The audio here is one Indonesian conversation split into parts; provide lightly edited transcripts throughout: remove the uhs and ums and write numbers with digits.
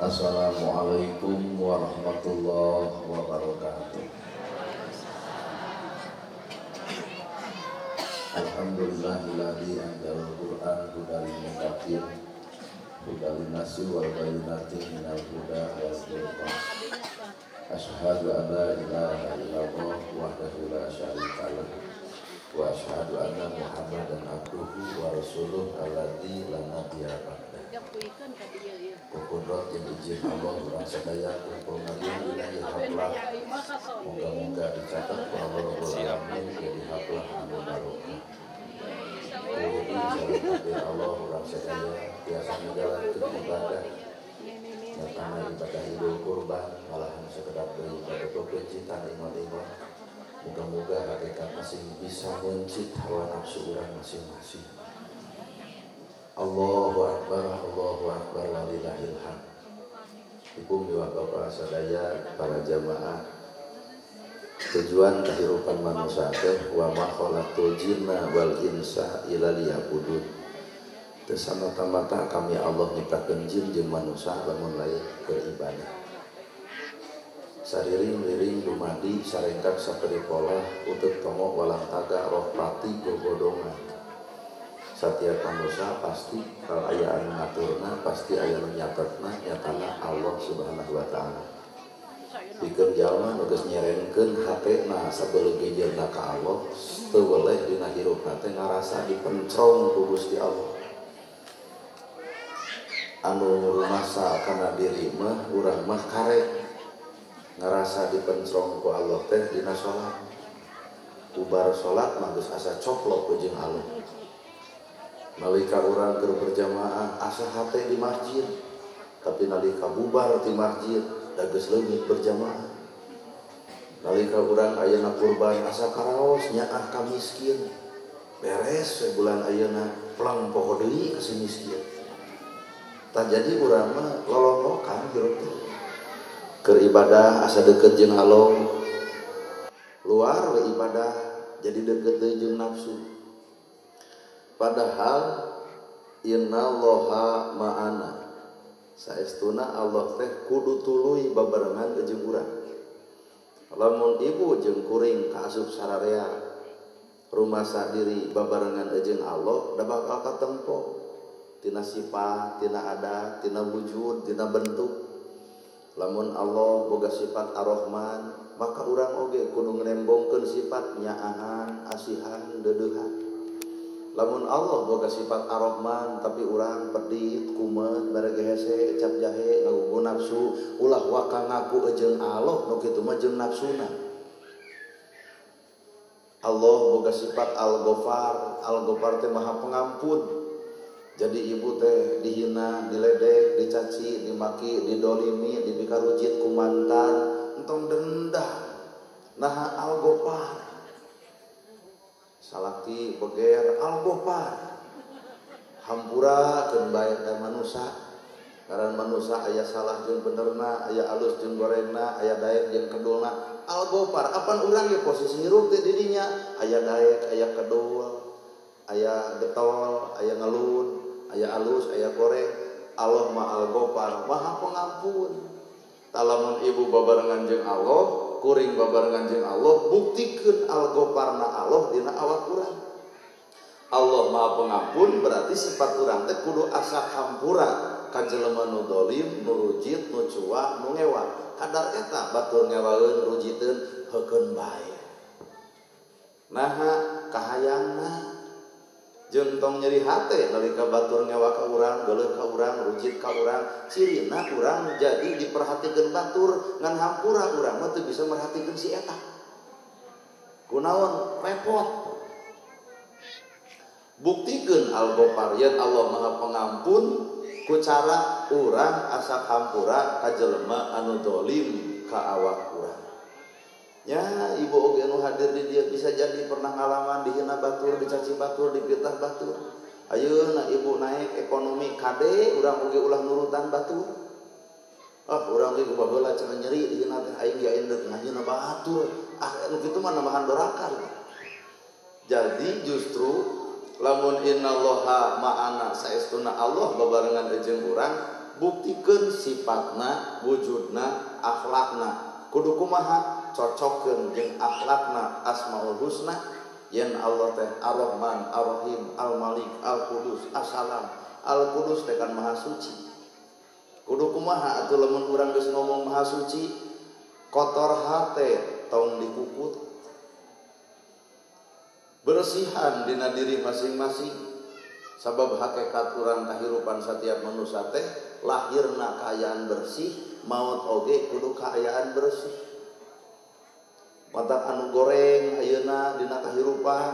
Assalamualaikum warahmatullahi wabarakatuh. Alhamdulillahilladzi anzalal Qur'an hudal muttaqin hudal nasi wal bayyinatin minal huda wal furqan. Asyhadu an la ilaha illallah wahdahu la syarika lah wa asyhadu anna Muhammadan abduhu wa rasuluh alladzi la nabiyya ba'dah. Kukudrat yang izin Allah urang sadaya kumpul ngajian ilahi hablah. Moga-moga dicatat ku Allah Rabbul Alamin jadi hablah anu barokah. Kudu jalan takdir Allah urang sadaya biasa menjalankeun ibadah. Nyatana ibadah idul kurban malahan sekedar deui ibadah pencitan iman-iman. Moga-moga hakikat masing bisa mencit hawa nafsu urang masing-masing. Allahu Akbar walillahil hamd. Ibu miwah bapak sadaya para jamaah, tujuan kehidupan manusia teh wa ma khalaqtul jinna wal insa illa liya'budun. Teu samata-mata kami Allah nyiptakeun jin jeung manusia lamun lain beribadah. Sariring-riring dumadi sarengkak saperi pola uteup tongo walang taga roh pati gogodongan. Setiap manusia pasti kalau aya anu ngaturna pasti aya anu nyatetna nyatana Allah Subhanahu wa taala. Pikeun jalma nu geus nyerenkeun hatena sabeuleung gejeurna ka Allah teu boleh dina hirupna teh ngarasa dipencrong ku Gusti Allah. Anu rumasa kana diri mah urang mah karek ngarasa dipencrong ku Allah teh dina salat. Ubar salat mah geus asa coplok ku jeung Allah. Nalika urang keur berjamaah asa hate di masjid, tapi nalika bubar di masjid da geus leungit berjamaah. Nalika urang ayeuna kurban asa karaos nyaah ka miskin, beres bulan ayeuna plang poho deui ka si miskin. Tah jadi urang mah lololokan hirup teh. Keur ibadah asa deukeut jeung Allah, luar we ibadah jadi deukeut deui jeung nafsu. Padahal innallaha ma'ana saestuna Allah teh kudu tuluy babarengan jeung urang. Lamun ibu jeung kuring kaasup sararea rumah sadiri babarengan jeung Allah da bakal katempo tina sifat, tina adat, tina wujud, tina bentuk. Lamun Allah boga sifat Ar-Rahman, maka urang oge kudu ngrembongkeun sifat nyaahan, asihan, deudeuhan. Lamun Allah boga sifat Ar-Rahman tapi urang pedit, kumet, barege hese, cap jahe, ngagugu nafsu, ulah waka ngaku jeung Allah nu kitu mah jeung nafsuna. Allah boga sifat Al-Ghafar, Al-Ghafar teh Maha Pengampun. Jadi ibu teh dihina, diledek, dicaci, dimaki, didolimi, dibikarujit ku mantan, entong dendah. Nah Al-Ghafar salaki beger Al-Ghafar hampura keun bae ka manusia. Karena manusia aya salah jeung benerna, aya alus jeung gorengna, aya daek jeung kedulna. Al-Ghafar apan urang ge posisi hirup teh di dinya aya daek, aya kedul, aya getol, aya ngelun, aya alus, aya goreng. Allah mah Al-Ghafar Maha Pengampun. Talamun ibu babarengan jeung Allah, kuring babarengan jeung Allah, buktikeun Al-Ghafarna Allah dina awak urang. Allah Maha Pengampun berarti sifat urang teh kudu asa hampura ka jelema nu zalim, nu rujit, nu cuak, nu ngewak. Kadar eta batur ngewaeun, rujiteun heukeun bae. Naha kahayangna jeung tong nyeri hate nalika batur ngewa ka urang, geuleuh ka urang, rujit ka urang, cirina urang jadi diperhatikeun batur ngan hampura urang mah teu bisa merhatikeun si eta. Kunaon repot. Buktikeun Al-Ghafar yen Allah Maha Pengampun ku cara urang asa hampura ka jelema anu zalim ka awak urang. Ya, ibu oge nu hadir di dia bisa jadi pernah ngalaman dihina batur, dicaci batur, dipitnah batur. Ayeuna ibu naik ekonomi kade, urang oge ulah nurutan batur. Urang ge baheula cenah nyeri dihina teh aing ya indeuh ngahina batur. Anu kitu mah nambahan dorakan. Jadi justru lamun innallaha ma'ana saestuna Allah babarengan jeung urang buktikeun sifatna, wujudna, akhlakna. Kudu kumaha cocokkeun jeung akhlakna Asmaul Husna yen Allah teh Ar-Rahman, Ar-Rahim, Al-Malik, Al-Qudus, As-Salam. Al-Qudus teh kan maha suci. Kudu kumaha atuh lamun urang geus ngomong maha suci, kotor hate tong dikukut. Bersihan dina diri masing-masing. Sabab hakikat urang kahirupan setiap manusia teh lahirna kaayaan bersih, maut oge kudu kaayaan bersih. Matak anu goreng ayeuna dina kahirupan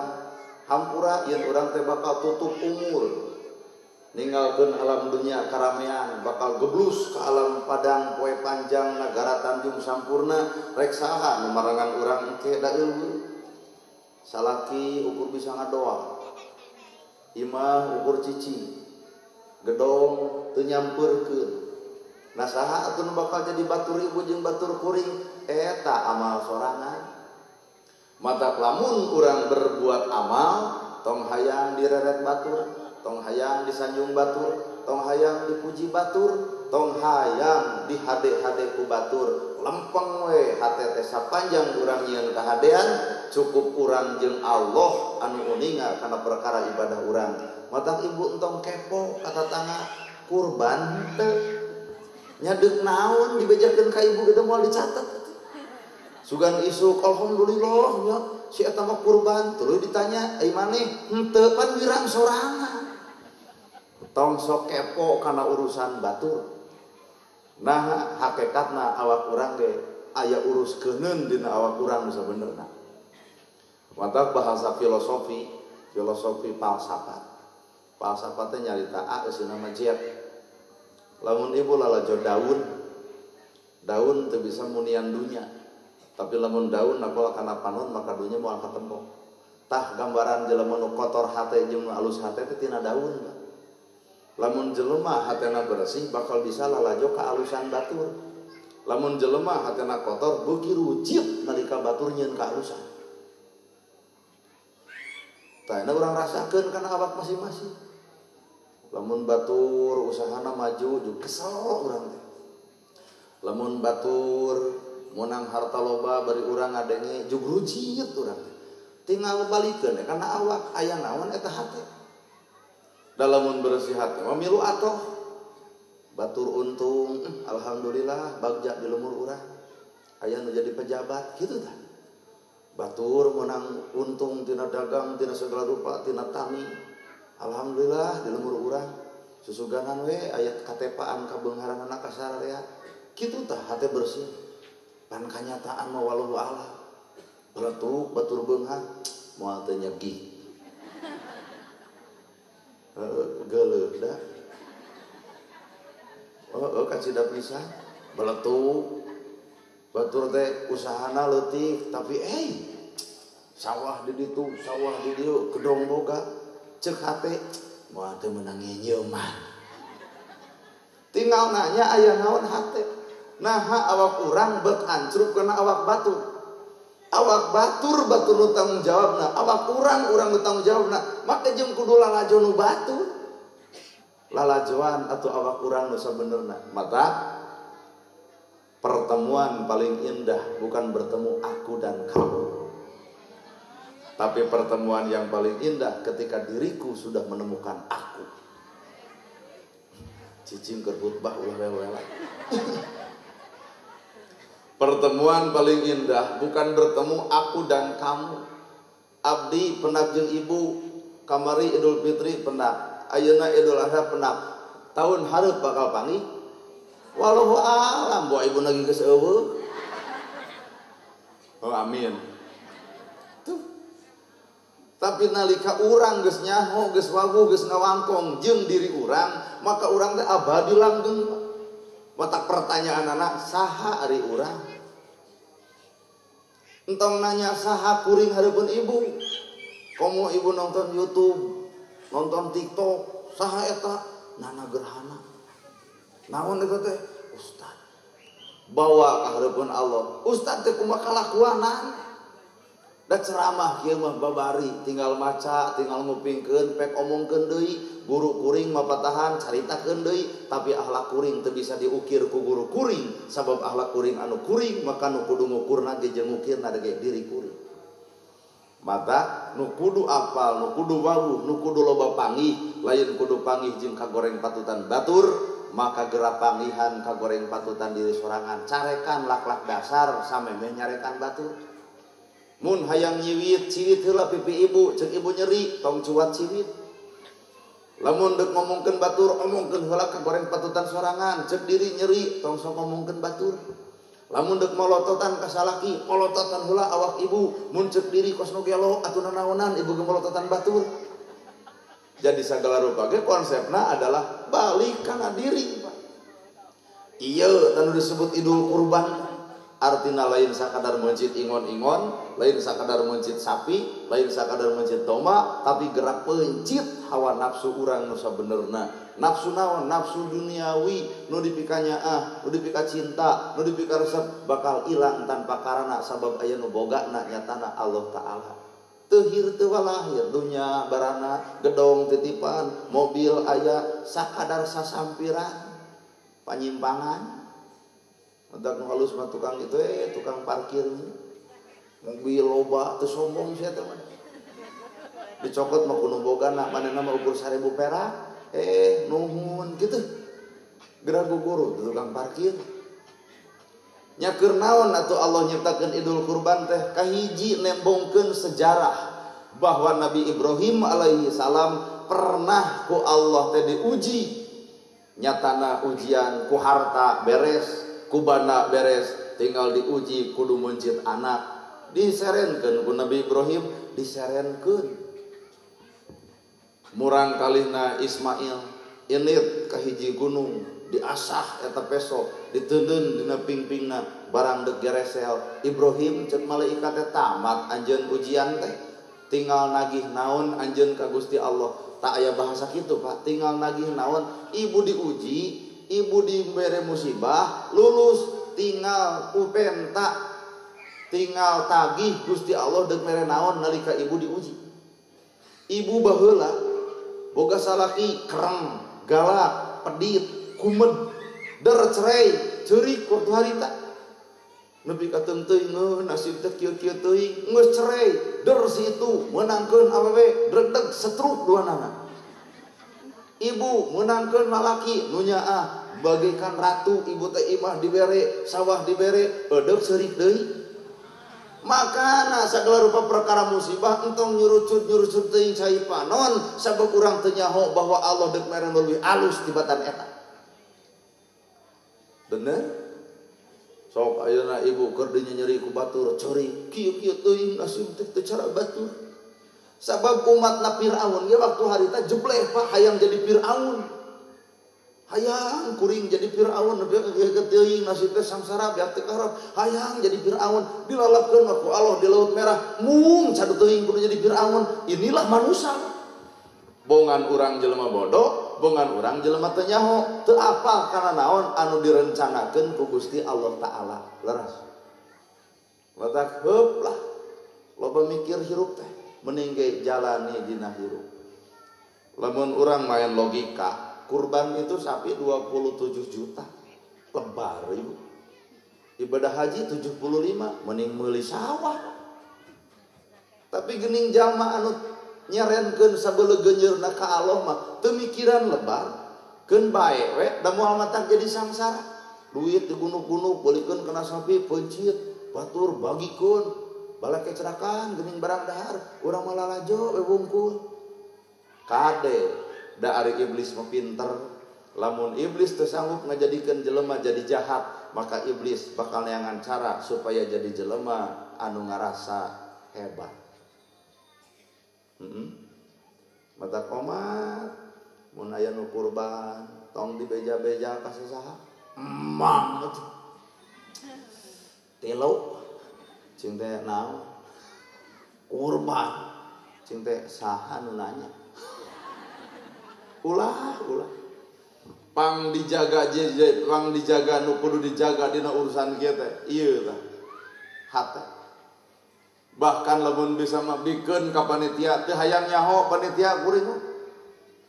hampura yen urang teh bakal tutup umur. Ninggalkeun alam dunia karamean, bakal geblus ke alam padang poe panjang nagara Tanjung Sampurna, rek saha nu marangan urang engke da eueuh. Salaki ukur bisa ngadoa. Imah ukur cici, gedong teu nyampeurkeun. Nah saha atuh nu bakal jadi batur ibu jeung batur kuring eta amal sorangan. Mata lamun urang berbuat amal tong hayang direret batur, tong hayang disanjung batur, tong hayang dipuji batur, tong hayang dihade-hade ku batur. Lempeng we hate teh sapanjang urang nyieun kahadean cukup urang jeung Allah anu uninga kana perkara ibadah urang. Matak ibu entong kepo kata tangga kurban teu nyadeuk naon dibejakeun ka ibu kita moal dicatet. Sugan isuk alhamdulillah nya si eta mah kurban tuluy ditanya ai maneh henteu pan wirang sorangan. Tong sok kepo kana urusan batur. Nah hakikatna awak urang ge aya uruskeun dina awak urang nu sabenerna. Mantap bahasa filosofi falsafat. Falsafat teh nyarita geus nama jet. Lamun ibu lalajo daun teu bisa munian dunya. Tapi lamun daun napol kana panon maka dunya moal katempo. Tah gambaran jelema nu kotor hate jeung alus hate teh tina daun. Lamun jelema hatena bersih bakal bisa lalajo ka alusan batur. Lamun jelema hatena kotor beuki rujit nalika batur nyieun ka alusan. Tah na urang rasakeun kana awak masing-masing. Lamun batur usahana maju jeung kesel urang teh. Lamun batur munang harta loba bari urang ngadenge jeung rujit urang teh. Tinggal balikeun kana awak aya naon eta hate. Dalamun bersih hati mamilu atoh batur untung alhamdulillah bagja di lemur urang aya nu jadi pejabat kitu tah. Batur menang untung tina dagang tina segala rupa tina tani alhamdulillah di lemur urang susuganan we aya katepaan ka beungharanna ka sararea kitu tah hate bersih. Pan kanyataan mah wallahu a'lam beletuk batur beunghar moal teu nyegi geuleuh da kacida pisan beletuk batur teh usahana leutik tapi sawah di ditu sawah di dieu gedong boga ceuk hate moal teu meunang nyeuman tinggal nanya aya naon hate naha awak urang beuk ancrup kana awak batur. Awak batur nu tanggung jawabna, awak urang nu tanggung jawabna. Maka jeung kudu lalajo nu batur. Lalajoan atuh awak urang nu sabenerna. Mata pertemuan paling indah bukan bertemu aku dan kamu. Tapi pertemuan yang paling indah ketika diriku sudah menemukan aku. Cicing keur khutbah ulah wewe. Pertemuan paling indah bukan bertemu aku dan kamu. Abdi pendak jeung ibu kamari Idul Fitri pendak, ayeuna Idul Adha pendak. Tahun hareup bakal pangi. Wallahu a'lam boa ibu lagi geus eueuh. Oh amin. Tuh. Tapi nalika urang geus nyaho, geus wagu, geus ngawangkong jeung diri urang, maka urang teh abadi langgeng. Watak pertanyaan anak saha ari urang entong nanya saha kuring hareupeun ibu komo ibu nonton YouTube nonton TikTok saha eta Nana Gerhana naon eta teh ustad bawa ka hareupeun Allah ustad teh kumaha kalakuanan Da ceramah kieu mah babari, tinggal maca, tinggal ngupingkeun, pek omongkeun deui, guru kuring mapatahan caritakeun deui, tapi akhlak kuring teu bisa diukir ku guru kuring, sabab akhlak kuring anu kuring, maka nu kudu ngukurna ge jeung ngukirna ge diri kuring. Mata nu kudu apal, nu kudu wawuh, nu kudu loba panggih, lain kudu panggih jeung kagoreng patutan batur, maka gerak panggihan kagoreng patutan diri sorangan, carekan lak-lak dasar samemeh nyarekan batur. Mun hayang nyiwit ciwit heula pipi ibu, ceuk ibu nyeri tong cuat ciwit. Lamun deuk ngomongkeun batur, omongkeun heula kagoreng patutan sorangan, ceuk diri nyeri tong sok ngomongkeun batur. Lamun deuk molototan ka salaki, molototan heula awak ibu, mun ceuk diri kos nu gelo atuh nanaonan ibu ge molototan batur. Jadi sagala rupa ge konsepna adalah balik kana diri, Pak. Ieu tanu disebut Idul Kurban. Artina lain sakadar mencit ingon-ingon, lain sakadar mencit sapi, lain sakadar mencit domba, tapi gerak pencit hawa nafsu urang nu sabenerna. Nafsu naon? Nafsu duniawi, nu dipikanya nu dipika cinta, nu dipika resep bakal ilang tanpa karana sabab aya nu bogana nyatana Allah Ta'ala. Teuhir teu walahir dunya barana, gedong titipan, mobil aya sakadar sasampiran, panyimpangan. Mentak nu halus mah tukang itu tukang parkirnya. Mobil loba teu sombong sia teh mah. Dicokot mah kudu bogana manehna mah ukur 1000 perak. Nuhun kitu. Gerak guguru tukang parkir. Nya keur naon atuh Allah nyiptakeun Idul Kurban teh? Kahiji nembongkeun sejarah bahwa Nabi Ibrahim alaihi salam pernah ku Allah teh diuji. Nyatana ujian ku harta beres, kubana beres, tinggal diuji kudu mencit anak, diserenkeun ku Nabi Ibrahim, diserenkeun murang kalihna Ismail init ka hiji gunung, diasah eta peso, diteundeun dina pingpingna barang deuk geresel. Ibrahim ceuk malaikat teh tamat anjeun ujian teh, tinggal nagih naon anjeun ka Gusti Allah. Tak aya bahasa kitu, Pak, tinggal nagih naon. Ibu diuji, ibu dibere musibah, lulus, tinggal upenta, tinggal tagih Gusti Allah deuk mere naon nalika ibu diuji. Ibu baheula boga salaki kereng, galak, pedit, kumed, der cerai, ceurik waktu harita. Nepi ka teuing nasib teh kieu-kieu teuing, geus cerai, der situ meunangkeun awewe, dregdeg setruk duanana. Ibu meunangkeun lalaki nu nyaah bagaikan ratu, ibu teh imah dibere, sawah dibere, eudeuh seurik deui. Makana sagala rupa perkara musibah entong nyurucut teuing cai panon sabab urang teu nyaho bahwa Allah deuk mere leuwih alus tibatan eta. Bener? Sok ayeuna ibu keur dinya nyeri ku batur, ceurik kieu-kieu teuing nasib teh teu cara batur. Sabab umatna Firaun ge waktu harita jebleh, Pak, hayang jadi Firaun. Hayang kuring jadi Firaun, nepi ka teuing nasib teh samsara beak teh karep. Hayang jadi Firaun, dilalapkeun ku Allah di Laut Merah. Mung cadu teuing kudu jadi Firaun. Inilah manusia. Bongan urang jelema bodoh, bongan urang jelema teu nyaho, teu apal kana naon anu direncanakeun ku Gusti Allah Ta'ala. Leres. Letak heup lah. Loba mikir hirup teh, mending ge jalani dina hirup. Lamun urang main logika, kurban itu sapi 27 juta. Lebar ibu. Ibadah haji 75, mending meuli sawah. Tapi geuning jalma anu nyarenkeun sabeuleuh geunyeurna ka Allah mah teu mikiran lebar. Keun bae we da moal mata jadi samsara. Duit digunuk-gunuk beulikeun kana sapi pencit, batur bagikeun. Bala kecerakan geuning barang dahar, urang mah lalajo we wungkul. Kade da ari iblis mah pinter. Lamun iblis teu sanggup ngajadikeun jelema jadi jahat, maka iblis bakal neangan cara supaya jadi jelema anu ngarasa hebat. Mata komat mun aya nu kurban tong dibeja-beja ka saha? Emang atuh. Telo cing teh naon? Kurban. Cing teh saha nu nanya? Ulah. Pang dijaga nu kudu dijaga dina urusan kieu teh. Ieu tah. Hata. Bahkan lamun bisa mabdikeun ka panitia teu hayang nyaho panitia kuring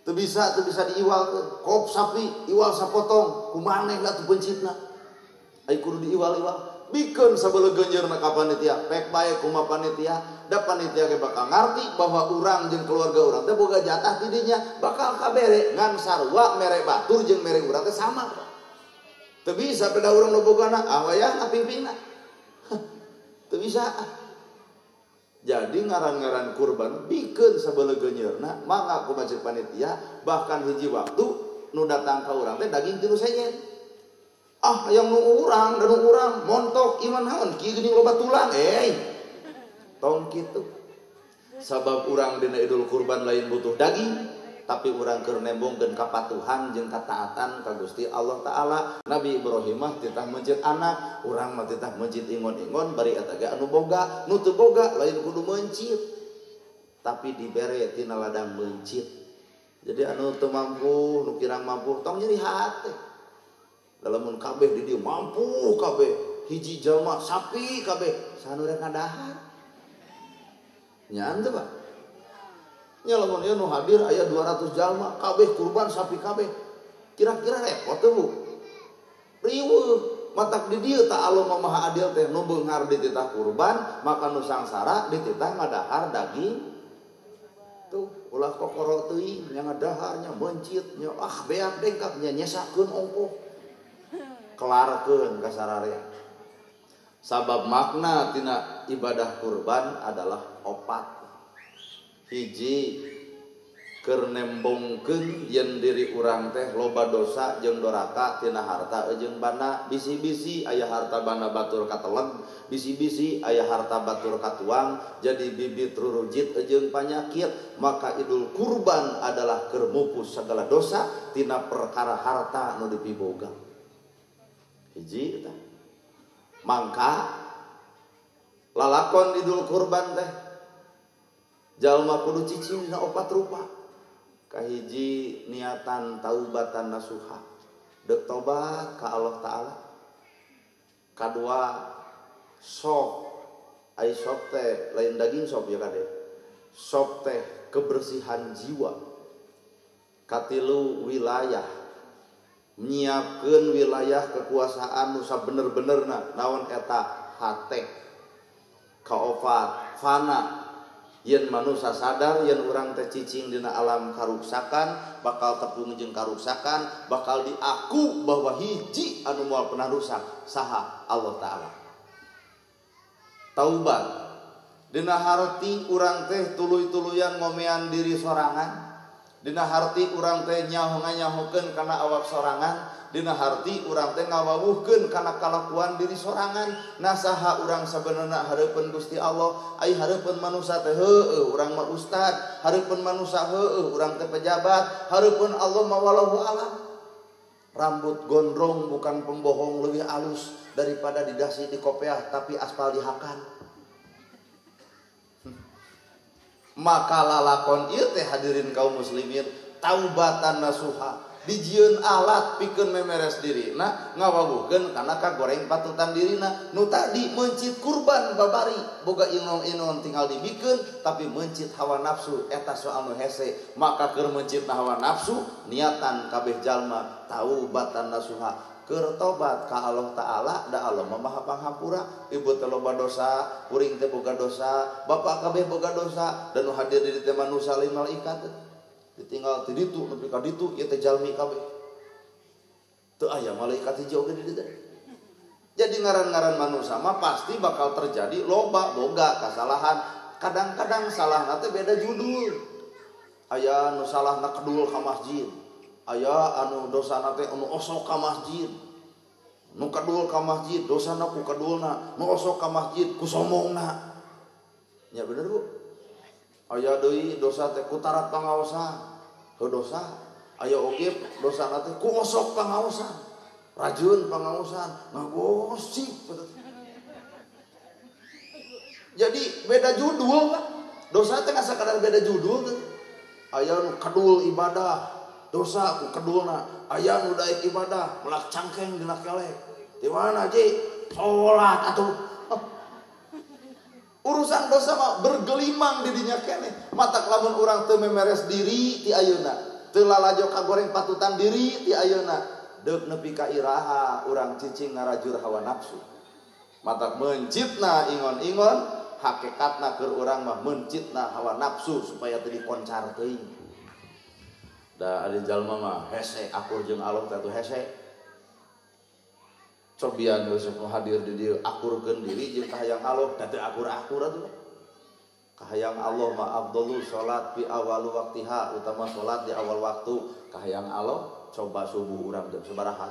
teu bisa diiwal teh. Kop sapi iwal sapotong kumaneh lah teu bencitna. Ai kudu diiwal-iwal. Bikeun sabeuleum genjeurna ka panitia, pek bae kumaha panitia, da panitia ge bakal ngarti bahwa urang jeung keluarga urang teh boga jatah di dinya, bakal kabere ngan sarua mere batur jeung mere urang teh sama. Teu bisa peda urang nu bogana awayahna pingpingna. Teu bisa. Jadi ngaran-ngaran kurban bikeun sabeuleum genjeurna mangga ku masjid panitia, bahkan hiji waktu nu datang ka urang teh daging 3 senyen. Yang nu urang dan nu urang montok iman naon kieu geuning loba tulang tong kitu. Sabab urang dina Idul Kurban lain butuh daging, tapi urang keur nembongkeun kapatuhan jeung kataatan ka Gusti Allah taala. Nabi Ibrahim mah titah meujit anak, urang mah titah meujit ingon-ingon bari eta ge anu boga, nu teu boga lain kudu mencit. Tapi dibere tina ladang mencit. Jadi anu teu mampu, nu kirang mampu tong nyeri hate. Lamun kabeh di dieu mampu kabeh, hiji jalma sapi kabeh, sanu rek ngadahar. Nya teu Pak. Nya lamun ieu nu hadir aya 200 jalma, kabeh kurban sapi kabeh. Kira-kira repot teu Bu? Riweuh, matak di dieu ta Allah Maha Adil teh nu beunghar dititah kurban, maka nu sangsara dititah ngadahar daging. Tuh, ulah kokoro teuing nya ngadahar nya mencit nya beak dengkap nya nyesakeun ongkoh. Kelarkeun kasararea. Sabab makna tina ibadah kurban adalah opat. Hiji keur nembongkeun yen diri urang teh loba dosa jeung doraka tina harta jeung bana. Bisi-bisi aya harta bana batur kateleg, bisi-bisi aya harta batur katuang, jadi bibit rurujit jeung panyakit. Maka Idul Kurban adalah keur mupus segala dosa tina perkara harta nu dipiboga. Hiji eta. Mangka lalakon Idul Kurban teh jalma kudu cicing dina 4 rupa. Kahiji niatan taubatan nasuha, deuk tobat ka Allah taala. Kadua sok ai sok teh lain daging sok ya kade. Sok teh kebersihan jiwa. Katilu wilayah, nyiapkeun wilayah kekuasaan nu sabener-benerna naon eta hate. Kaopat fana, yen manusia sadar yen urang teh cicing dina alam karuksakan, bakal tepung jeung karuksakan, bakal diaku bahwa hiji anu moal pernah rusak saha Allah taala. Taubat dina harti urang teh tuluy-tuluyan ngomean diri sorangan. Dina harti urang teh nyaho-nyahokeun kana awak sorangan, dina harti urang teh ngawawuhkeun kana kalakuan diri sorangan. Nah saha urang sabenerna hareupeun Gusti Allah, ai hareupeun manusia teh heueuh urang mah ustad, hareupeun manusia heueuh urang teh pejabat, hareupeun Allah mah wallahu alam. Rambut gondrong bukan pembohong lebih alus daripada didasi di kopiah tapi aspal dihakan. Maka lalakon ieu teh hadirin kaum muslimin taubatan nasuha, dijieun alat pikeun memeres dirina, ngawawuhkeun kana kagoreng patutan dirina. Nu tadi mencit kurban babari boga inon-inon tinggal dibikeun, tapi mencit hawa nafsu eta soal nu hese. Maka keur mencit hawa nafsu niatan kabeh jalma taubatan nasuha, keur tobat ka Allah taala, da Allah mah Maha Panghampura. Ibu teh loba dosa, kuring teh boga dosa, bapak kabeh boga dosa, dan nu hadir di teh manusia lain malaikat. Ditinggal ti ditu nepi ka ditu ieu teh jalmi kabeh. Teu aya malaikat hiji oge di ditu. Jadi ngaran-ngaran manusia mah pasti bakal terjadi loba boga kasalahan. Kadang-kadang salahna teh beda judul. Aya nu salahna kedul ka masjid. Aya anu dosana teh anu osok ka masjid. Nu kadul ka masjid dosana ku kadulna, nu osok ka masjid ku sombongna. Nya bener Bu. Aya deui dosa teh ku tarat pangaosan. Heuh dosa. Aya oge dosana teh ku osok pangaosan. Rajieun pangaosan, ngagosip. Jadi beda judul lah. Dosa teh asa kadar beda judul teh. Aya nu kadul ibadah dosa ku kedulna, aya nu daek ibadah melak cangkeng dina kelek. Di mana Ji? Salat atuh. Urusan dosa mah bergelimang di dinya keneh. Matak lamun urang teu memeres diri ti ayeuna, teu lalajo kagoreng patutan diri ti ayeuna, deuk nepi ka iraha urang cicing ngarajur hawa nafsu. Matak mencitna ingon-ingon, hakikatna keur urang mah mencitna hawa nafsu supaya teu dikoncar teuing. Da ari jalma mah hese akur jeung Allah teh hese. Cobian geus hadir di dieu akurkeun diri jeung kahayang Allah teh akur-akur atuh. Kahayang Allah ma afdhalu salat fi awal waqtiha, utama salat di awal waktu. Kahayang Allah coba subuh urang jam sabaraha,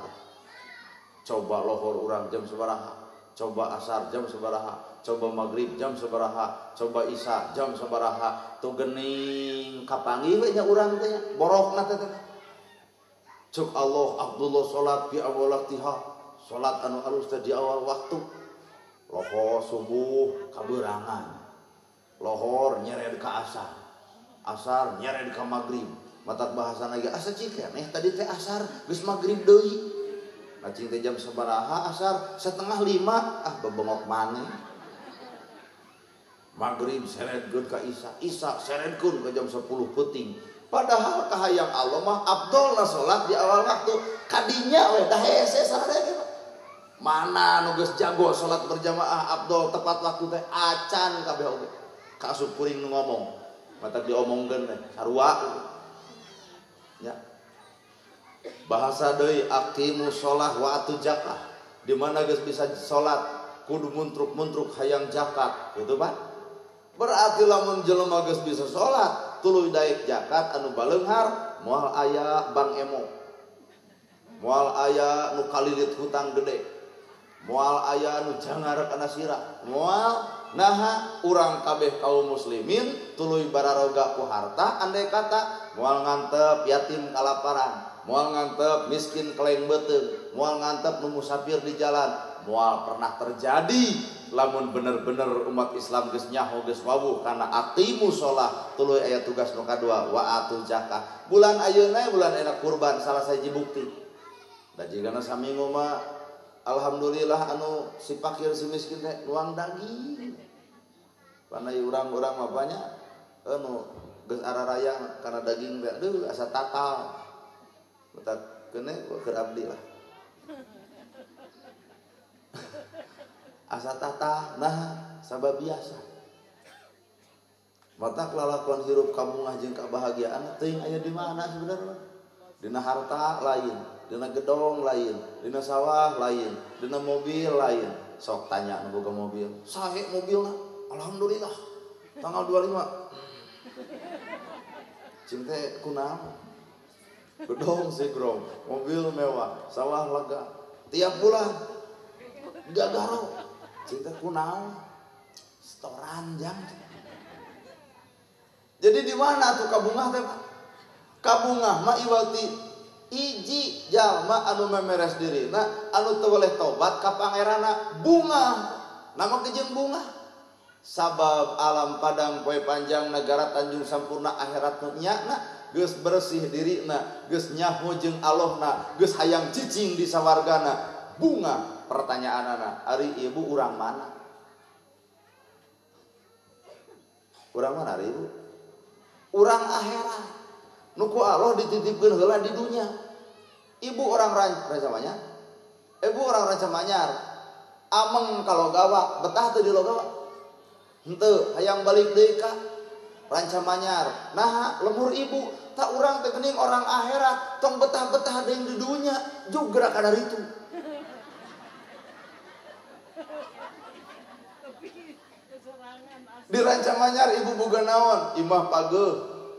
coba lohor urang jam sabaraha, coba asar jam sabaraha, coba maghrib jam sabaraha, coba isya jam sabaraha. Tu geuning kapanggih we nya urang teh borokna teh. Cuk Allah afdhalu salat fi awal waqtiha, salat anu alus teh di awal waktu. Lohor subuh kaberangan, lohor nyered ka asar, asar nyered ka maghrib. Matak bahasana ge asa cikeneh tadi teh asar geus maghrib deui. Cing teh jam sabaraha asar 4:30, bebengok maneh. Maghrib seredkeun ka isya, isya seredkeun ka jam 10 peuting. Padahal kahayang Allah mah afdolna salat di awal waktu. Kadinya we dah hese sareng. Mana nu geus jago salat berjamaah afdol tepat waktu teh acan kabeh oge. Kaasup kuring nu ngomong. Matak diomongkeun teh sarua. Ya. Bahasa deui aqimus shalah wa atu zakah. Di mana geus bisa salat kudu muntruk-muntruk hayang zakat, gitu Pak. Berarti lamun jelema geus bisa salat, tuluy daek zakat anu baleunghar, moal aya bank emo. Moal aya nu kalilit hutang gede. Moal aya anu jangar kana sirah. Moal naha urang kabeh kaum muslimin tuluy bararoga ku harta andai kata moal ngantep yatim kalaparan, moal ngantep miskin keleng beuteung, moal ngantep nu musafir di jalan. Moal pernah terjadi lamun bener-bener umat Islam geus nyaho geus wawuh kana aqimus shalah, tuluy aya tugas nu kadua wa atu zakah. Bulan ayeuna bulan enak kurban salah sahiji bukti. Da jigana saminggu mah alhamdulillah anu si fakir si miskin teh nuang daging. Panai urang-urang mah banyak anu geus araraya kana daging teh aduh asa tatal. Matak keuneu keur abdi lah. Asa tatah nah sabab biasa. Matak lalakon hirup kabungah jeung kabahagiaan teuing aya di mana sebenarnya? Dina harta lain, dina gedong lain, dina sawah lain, dina mobil lain. Sok tanya nu boga mobil, sahe mobilna? Alhamdulillah. Tanggal 25. Cing teh kunaon? Gedong segrong, mobil mewah, sawah lega. Tiap bulan gagaro. Cing teh kunaon? Setoran jang. Jadi di mana tuh kabungah teh, Pak? Kabungah mah iwati iji jalma anu memeres dirina anu teu boleh tobat ka pangeranna bunga. Nama kejeung bunga. Sabab alam padang poe panjang negara Tanjung Sampurna akhirat nu nyana geus bersih dirina, geus nyaho jeung Allahna, geus hayang cicing di sawargana. Bunga. Pertanyaanana, ari ibu urang mana? Urang mana ari ibu? Urang akhirat. Nu ku Allah dititipkeun heula di dunya. Ibu orang Ranca Manyar. Ibu orang Ranca Manyar. Ameng kalau gawa, betah teu di Logawa. Henteu, hayang balik deui ka Ranca Manyar. Nah, lemur ibu, tak urang teh geuning orang akhirat, tong betah-betah deui di dunya, jugra kadar itu. Di Ranca Manyar ibu boga naon? Imah pageuh,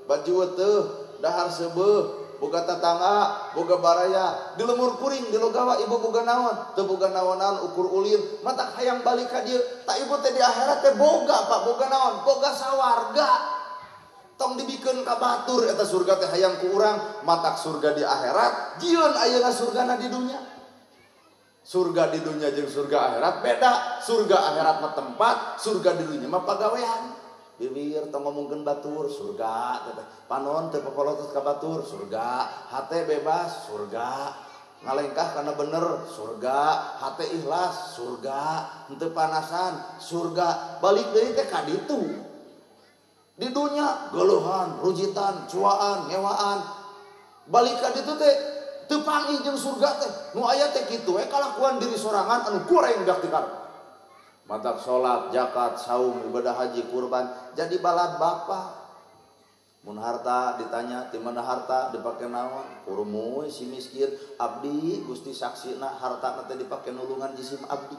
baju teuh, dahar seubeuh, boga tatangga, boga baraya. Di lemur kuring di Logawa ibu boga naon? Teu boga naonan ukur ulin. Matak hayang balik ka dieu. Tak ibu teh di akhirat teh boga, Pak, boga naon? Boga sawarga. Tong dibikeun ka batur eta surga teh hayang ku urang. Matak surga di akhirat, jieun ayeuna surgana di dunya. Surga di dunia jeung surga akhirat beda. Surga akhirat mah tempat, surga di dunia mah pagawean. Bibir tong ngomongkeun batur surga, panon teu papolotos ka batur surga, hate bebas surga. ngalengkah karena bener surga, hate ikhlas surga, henteu panasan surga, balik deui teh ka ditu. Di dunya geuleuhan, rujitan, cuaan, ngewaan, balik ka ditu teh teu panggih jeung surga teh. Nu aya teh kitu we kalakuan diri sorangan anu goreng dak tikar. Matak salat, zakat, saum, ibadah haji, kurban jadi balad bapa. Mun harta ditanya di mana harta dipake naon? Kurumuy si miskin abdi Gusti saksina harta teh dipake nulungan jisim abdi.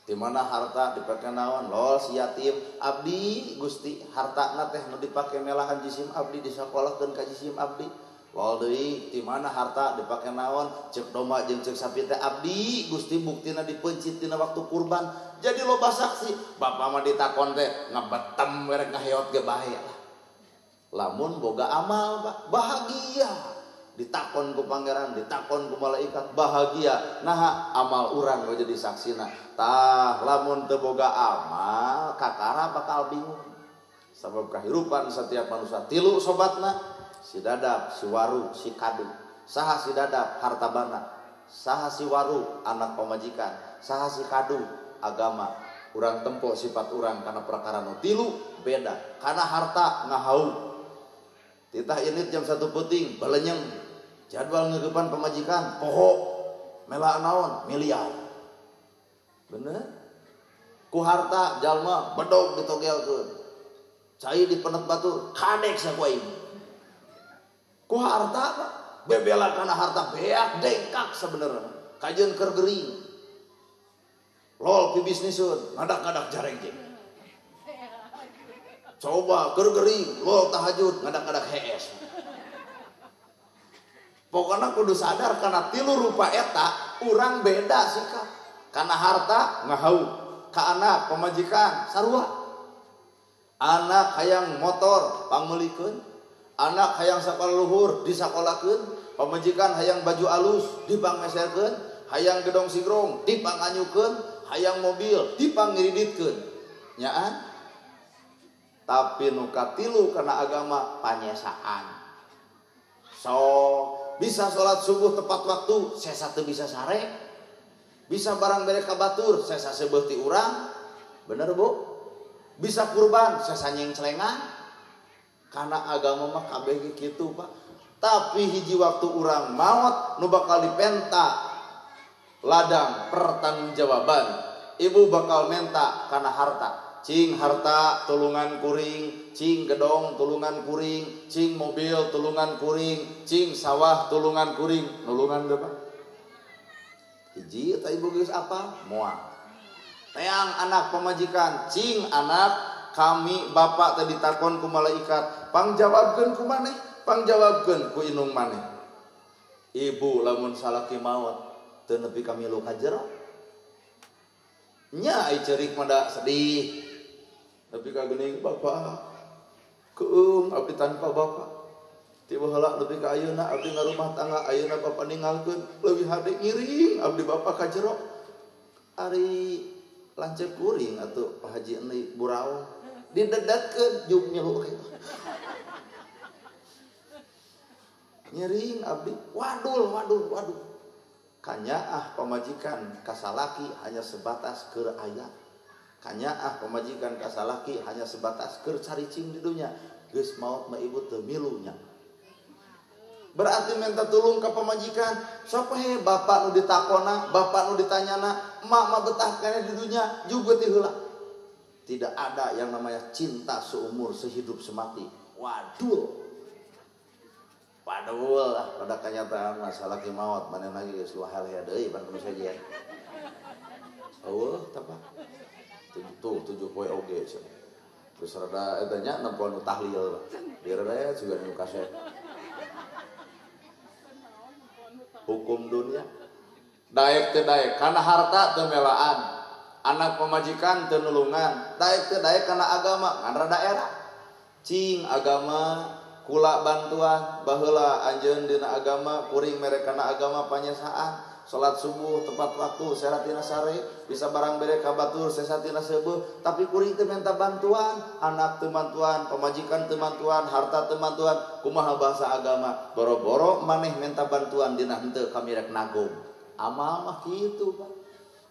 Di mana harta dipake naon? Lol si yatim abdi Gusti harta teh nu dipake melahan jisim abdi disakolahkeun ka jisim abdi. Lol deui di mana harta dipake naon? Cek domba jeung cek sapi teh abdi Gusti buktina dipencit dina waktu kurban. Jadi loba saksi. Bapa mah ditakon teh ngabetem merek ngaheot ge bae lah. Lamun boga amal Pak bahagia. Ditakon ku pangeran, ditakon ku malaikat bahagia. Nah amal urang we jadi saksina. Tah lamun teu boga amal kakara bakal bingung. Sabab kahirupan setiap manusia tilu sobatna, si dadap, si waru, si kadu. Saha si dadap harta bana, saha si waru anak pamajikan, saha si kadu agama. Urang tempo sifat urang karena perkara nu tilu beda. Karena harta ngahau. Titah init jam 1 peuting balenyeng. Jadwal ngeukepan pamajikan poho mela naon miliar. Bener? Ku harta jalma bedog ditogelkeun. Cai dipenet batur kadek sakuaing. Ku harta bebela kana harta beak dengkak sabenerna. Kajeun keur gering. Lol pi bisniseun ngadak-ngadak jareng-jeng. Coba gergering, lol tahajud, ngadak-ngadak HS. Pokoknya kudu sadar karena tilu rupa eta, urang beda sikap. Karena harta ngahau, ka anak pemajikan sarua. Anak hayang motor pangmeulikeun, anak hayang sakola luhur disakolahkeun, pemajikan hayang baju alus dipangmeserkeun, hayang gedong sigrong dipanganyukeun, hayang mobil dipangngriditkeun. Nyaan? Tapi nu katilu kana agama panyesaan. So bisa sholat subuh tepat waktu, sesa teu bisa sare. Bisa barang bere ka batur, sesa seubeuh ti urang. Bener Bu? Bisa kurban, sesa nyeng celengan. Karena agama mah kabeh kitu Pak. Tapi hiji waktu urang maot nu bakal dipenta ladang pertanggungjawaban. Ibu bakal menta kana harta. Cing harta tulungan kuring, cing gedong tulungan kuring, cing mobil tulungan kuring, cing sawah tulungan kuring, nulungan berapa? Hiji eta ibu geus apa? Moal. Teang anak pemajikan, cing anak kami bapak teh ditakon ku malaikat, pangjawabkeun ku maneh, pangjawabkeun ku inung maneh. Ibu lamun salaki maot teu nepi ka milu ka jero. Nya ai ceurik mada sedih. Tapi kagening bapak keum abdi tanpa bapak. Tiba heula nepi ka ayeuna abdi ngarumah tangga ayeuna bapak ninggalkeun leuwih hade ngiring abdi bapak ka jero. Ari lancep kuring atuh Pak Haji Euni Burao didedetkeun juk nyeluh kitu. Ngiring abdi waduh. Kanyaah pamajikan kasalaki hanya sebatas keur aya. Kanyaah pemajikan kasalaki hanya sebatas keur caricing di dunya. Geus maot mah ibu teu milunya. Berarti minta tulung ka pemajikan. Sapa he bapak nu ditakona, bapak nu ditanyana, emak mah betah kana di dunya juga ti heula. Tidak ada yang namanya cinta seumur sehidup semati. Waduh lah pada kenyataan masalah ki maot maneh lagi geus luahal ya deui ban kudu sajian. Eueuh tah Pak. 7 poe oge cenah. Terus rada eta nya nempo nu tahlil. Direre juga nu kaset. Hukum dunia. Daek teu daek kana harta teu melaan. Anak pemajikan teu nulungan. Daek teu daek kana agama ngan rada era. Cing agama kula bantuan baheula anjeun dina agama kuring mere kana agama panyesaan salat subuh tepat waktu seratina sare bisa barang bere ka batur sesatina seubeuh tapi kuring teu minta bantuan anak teu mantuan pamajikan teu mantuan harta teu mantuan kumaha bahasa agama boro-boro maneh minta bantuan dina henteu kami rek nagum amal mah kitu Pak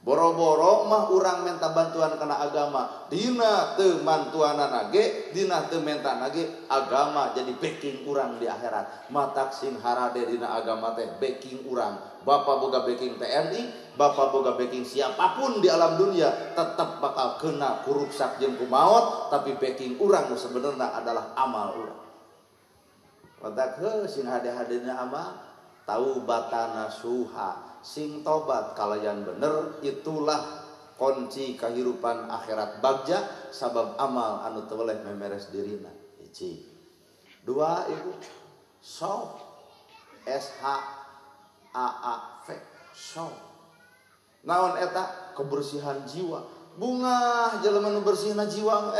boro-boro mah urang minta bantuan kana agama dina teu mantuanana ge dina teu mentana ge agama jadi backing urang di akhirat matak sing harade dina agama teh backing urang bapak boga backing TNI bapak boga backing siapapun di alam dunia tetap bakal kena kuruksak jeung ku maot tapi backing urang nu sebenarnya adalah amal urang matak sing hade-hade dina amal taubatan nasuha sing tobat kalayan bener itulah kunci kehidupan akhirat bagja sabab amal anu teu boleh memeres dirina hiji dua ibu sof SH AAV sof naon eta kebersihan jiwa bunga jelema nu bersihna jiwa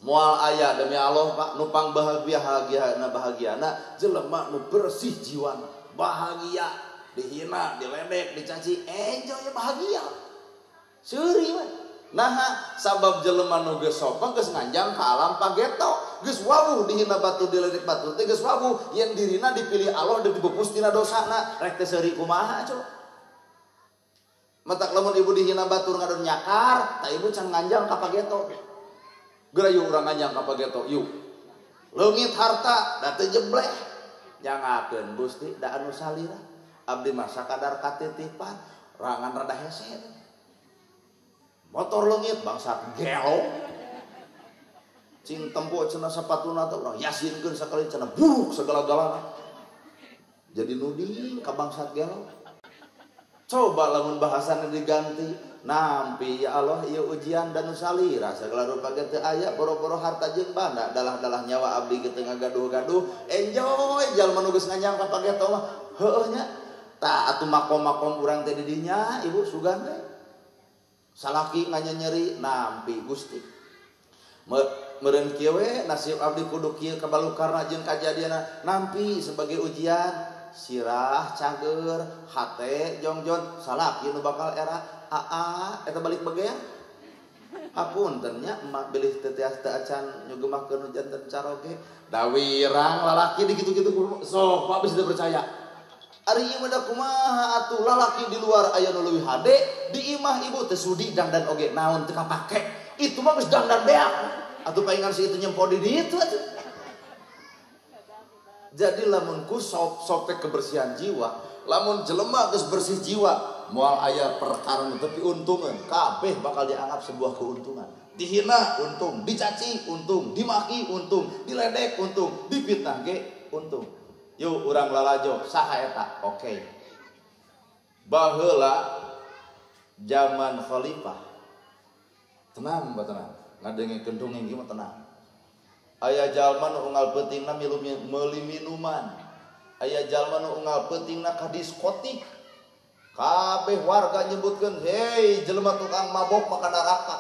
moal aya demi Allah Pak nupang bahagiana jelema nu bersih jiwana bahagia dihina, diledek, dicaci, enjoy ya bahagia. Seuri mah. Nah, sabab jelema nu geus sopan geus nganjang ka alam pageto, geus wawuh dihina batu diledek batu teh geus wawuh yen dirina dipilih Allah dan dibepus tina dosana, rek teh seuri kumaha coba. Matak lamun ibu dihina batur ngadon nyakar, tah ibu can nganjang ka pageto. Geura yuk urang nganjang ka pageto, yuk. Leungit harta da teu jebleh. Jangakeun Gusti da anu salira. Abdi mah sakadar katitipan rangan rada hese motor leungit bangsat gelo cing tempo cenah sapatuna teh urang yasinkeun sakali cenah buruk segala-galana jadi nuding ka bangsat gelo coba lamun bahasana diganti nampi ya Allah ieu ujian dan salira segala rupa teu aya boro-boro harta jeung banda dalah-dalah nyawa abdi teu ngagaduh-gaduh enjoy jalma nu geus nganjang ka pageto mah heueuh nya tah atuh makom-makom urang teh di dinya ibu sugan teh salaki nganyeri nampi Gusti meureun kieu we nasib abdi kudu kieu kabalukarna jeung kajadianna nampi sebagai ujian sirah cager hate jongjon salaki nu bakal era eta balik begeang hapunten nya emak bilih teu tias teu acan nyugemakeun janten caroge da wirang lalaki di kitu-kitu sok Pak bisa percaya ari ieu mah kumaha atuh lalaki di luar aya nu leuwih hade di imah ibu teh sudi dandan oge naon teu kapake itu mah geus dandan beak atuh paingan si itu nyempo di ditu atuh jadi lamun ku sop teh kebersihan jiwa lamun jelema geus bersih jiwa moal aya perkara nu teu piuntungan kabeh bakal dianggap sebuah keuntungan dihina untung dicaci untung dimaki untung diledek untung dipitnah ge untung yuk urang lalajo saha eta oke. Baheula zaman khalifah tenang tenang ngadengkeun dongeng ieu mah tenang aya jalma nu unggal peutingna meuli minuman aya jalma nu unggal peutingna ka diskotik kabeh warga nyebutkeun hei jelema tukang mabok maka neraka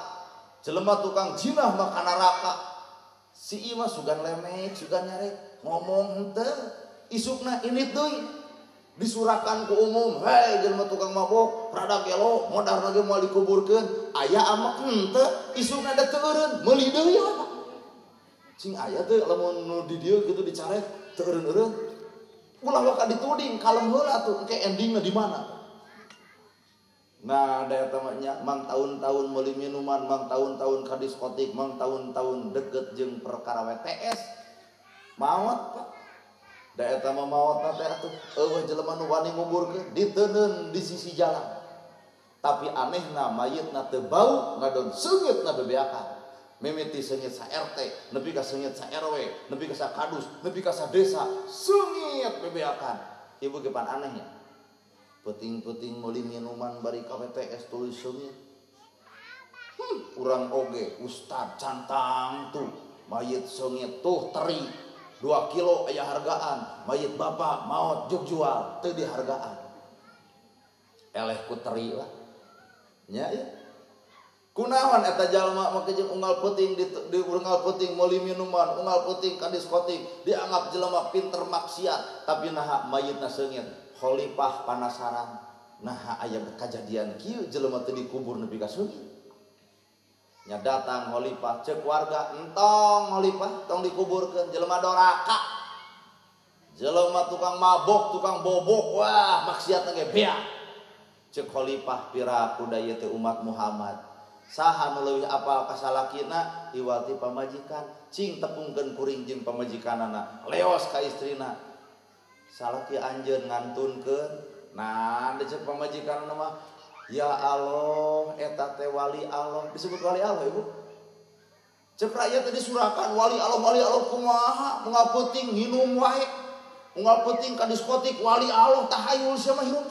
jelema tukang jinah maka neraka si ieu mah sugan lemek sugan nyarek ngomong henteu isukna ini teuing disurakan ku umum hei jelema tukang mabok rada gelo modarna ge moal dikuburkeun aya amak henteu isukna da teu eureun meuli deui apa cing aya teh lamun nu di dieu kitu dicaret teu eureun-eureun ulah waka dituding kalem heula tuh engke endingna di mana nah da eta mah nya mang tahun-tahun meuli minuman mang tahun-tahun ka diskotik mang tahun-tahun deket jeung perkara WTS maot Pak da eta mah maotna teh atuh eueuh jelema nu wani nguburkeun diteuneun di sisi jalan tapi anehna mayitna teu bau ngadon seungitna bebeakan mimiti seungit sa RT nepi ka seungit sa RW nepi ka sa kadus nepi ka sa desa seungit bebeakan ibu ge pan anehnya peuting-peuting meuli minuman bari ka WTS tulis seungit urang oge ustad cantang tuh mayit seungit tuh teri 2 kilo aya hargaan mayit bapak maot juk jual teu dihargaan eleh ku teri lah nya ya Kunaon eta jalma make jeung unggal peuting di unggal peuting meuli minuman, unggal peuting ka diskotik, dianggap jelema pinter maksiat, tapi naha mayitna seungit. Khalifah panasaran, naha aya kajadian kieu jelema teu dikubur nepi ka seungit. Nya datang Khalifah ceuk warga, entong Khalifah tong dikuburkeun jelema doraka. Jelema tukang mabok, tukang bobok, wah maksiatna ge beak. Ceuk Khalifah pira kuda ieu teh umat Muhammad. Saha nu leuwih apal ka salakina iwati pamajikan, cing tepungkeun kuring jeung pamajikanana, leos ka istrina. Salaki anjeun ngantunkeun, nah dicek pamajikanana mah, ya Allah eta teh wali Allah, disebut wali Allah Ibu. Cek rakyat teh disurakan wali Allah kumaha, unggal peuting nginum wae, unggal peuting ka diskotik wali Allah tahayul sia mah hirup.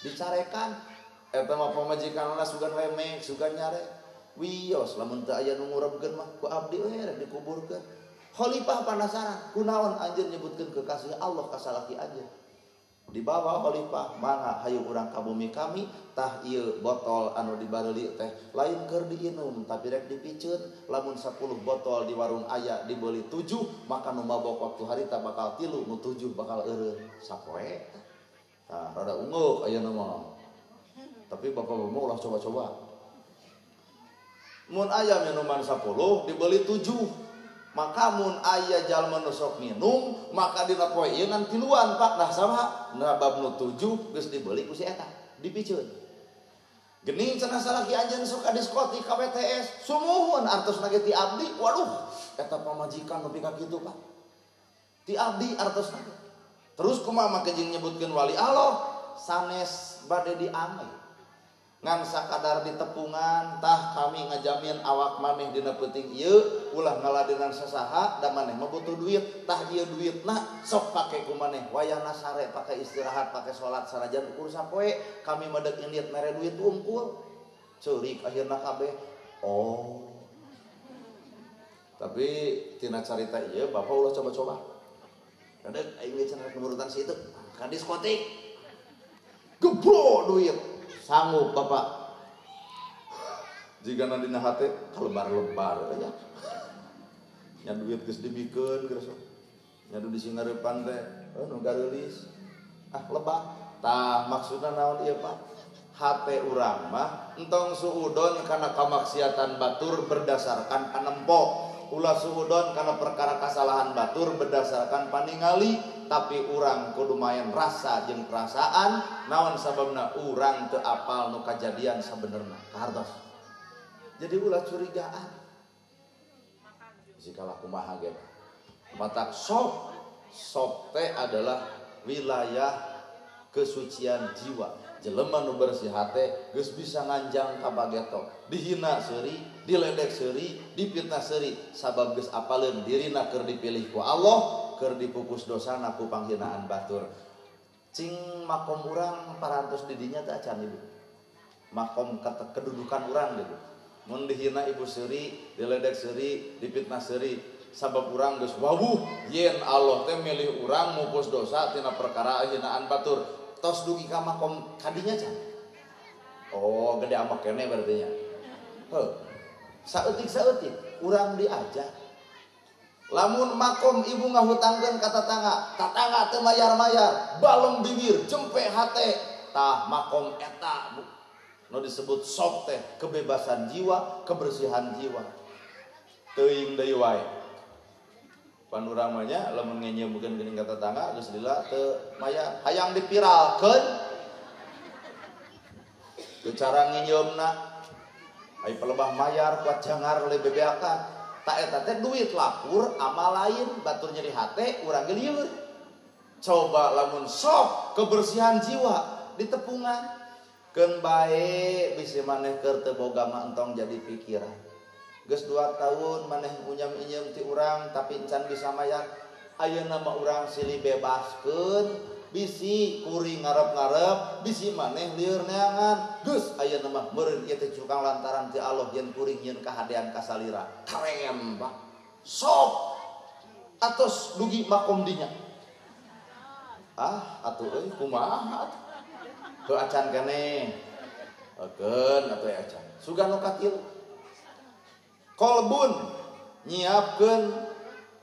Dicarekan eta mah pamajikanana sugan wemek, sugan nyare. Wios lamun teu aya nu ngurebkeun mah ku abdi we rek dikuburkeun. Khalifah penasaran, kunaon anjeun nyebutkeun kekasih Allah ka salaki anjeun. Dibawa Khalifah, mangga hayu urang ka bumi kami, tah ieu botol anu dibareuli teh lain keur diinum tapi rek dipiceun. Lamun 10 botol di warung aya dibeli 7, maka nu mabok waktu harita bakal 3, nu 7 bakal eureun sapoe. Tah rada ungeuk ayeuna mah. Tapi bapak-bapak ulah coba-coba. Mun aya minuman 10 dibeli 7, maka mun aya jalma nu sok minum, maka dina poe ieu ngan tiluan Pak. Nah saha? Nah bab nu 7 geus dibeli ku si eta, dipiceun. Geuning cenah salaki anjeun sok ka diskotik ka BTS, sumuhun artosna ge ti abdi. Waduh, eta pamajikan nepi ka kitu Pak. Ti abdi artosna. Terus kumaha make jeung nyebutkeun wali Allah, sanes bade diangge. Ngan sakadar ditepungan tah kami ngajamin awak maneh dina peuting ieu ulah ngaladenan sasaha da maneh mah butuh duit, tah ieu duitna sok pake ku maneh wayahna sare pake istirahat pake salat sanajan ukur sapoe kami medek indit mere duit unggul ceurik akhirna kabeh. Oh tapi tina carita ieu bapak ulah coba-coba kadang aing ge cenah nurutan si itu ka diskotik gebro duit sanggup bapak jika nanti hati kalebar-lebar ya nya duit geus dibikeun geus nya di singarepan teh nu garelis lebah tah maksudna naon ieu Pak hate urang mah entong suudon kana kamaksiatan batur berdasarkan panempo ulah suudon kana perkara kasalahan batur berdasarkan paningali tapi urang kudu main rasa jeung perasaan naon sababna urang teu apal nu kajadian sabenerna kahartos jadi ulah curigaan sikala kumaha ge matak sok teh adalah wilayah kesucian jiwa jelema nu bersih hate geus bisa nganjang ka bageto dihina seuri diledek seuri dipitnah seuri sabab geus apaleun dirina keur dipilih ku Allah keur dipupus dosana ku panghinaan batur cing makom urang parantos di dinya teh acan Ibu makom kedudukan urang deui mun dihina ibu seuri diledek seuri dipitnah seuri sabab urang geus wawuh yen Allah teh milih urang mupus dosa tina perkara hinaan batur tos dugi ka makom kadinya can oh gede amak kene berarti nya heuh saeutik urang diajak lamun makom ibu ngahutangkeun ka tatangga teu mayar-mayar balem bibir jempe hate tah makom eta nu disebut sok teh kebebasan jiwa kebersihan jiwa teuing deui wae panuramanya lamun ngenyeukeun geuning ka tatangga geus lila teu mayar hayang dipiralkeun teu cara nginyeumna ai pelebah mayar kuat jangar oleh bebeakan tak eta teh duit lapur amal lain batur nyeri hate urang ge lieur coba lamun sok kebersihan jiwa ditepungan keun bae bisi maneh keur teu boga mah entong jadi pikiran geus 2 tahun maneh unyam-inyem ti urang tapi encan bisa mayar ayeuna mah urang silih bebaskeun bisi kuring ngarep-ngarep bisi maneh lieur neangan geus ayeuna mah meureun ieu teh cukang lantaran ti Allah yen kuring yen kahadean kasalira keren Pak sok atos dugi makom dinya atuh euy kumaha teu acan keneh Akeun atuh acan. Sugan nu kakieu. Kolbun nyiapkeun